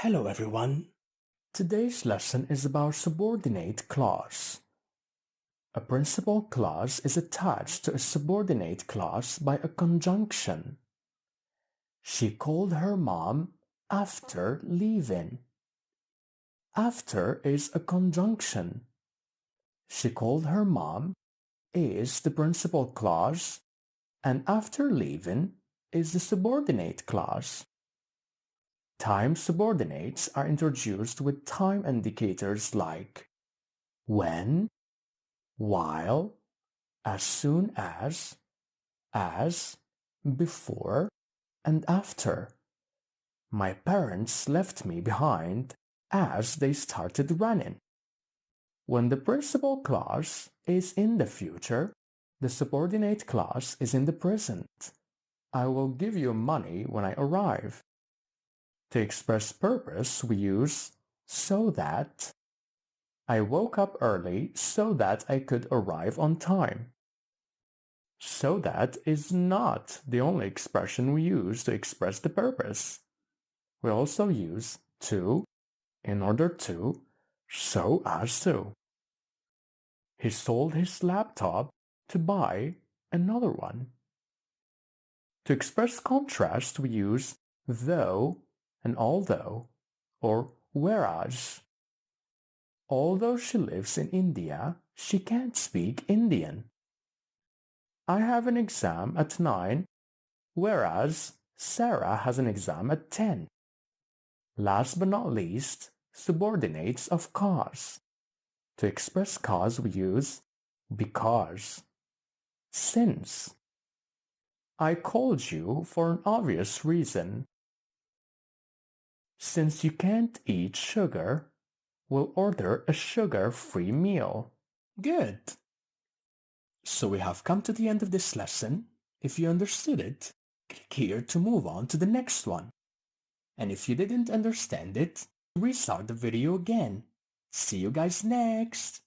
Hello everyone. Today's lesson is about subordinate clause. A principal clause is attached to a subordinate clause by a conjunction. She called her mom after leaving. After is a conjunction. She called her mom is the principal clause, and after leaving is the subordinate clause. Time subordinates are introduced with time indicators like when, while, as soon as, before, and after. My parents left me behind as they started running. When the principal clause is in the future, the subordinate clause is in the present. I will give you money when I arrive. To express purpose, we use so that. I woke up early so that I could arrive on time. So that is not the only expression we use to express the purpose. We also use to, in order to, so as to. He sold his laptop to buy another one. To express contrast, we use though and although, or whereas. Although she lives in India, she can't speak Indian. I have an exam at 9, whereas Sarah has an exam at 10. Last but not least, subordinates of cause. To express cause, we use because, since. I called you for an obvious reason. Since you can't eat sugar, we'll order a sugar-free meal. Good. So we have come to the end of this lesson. If you understood it, click here to move on to the next one. And if you didn't understand it, restart the video again. See you guys next!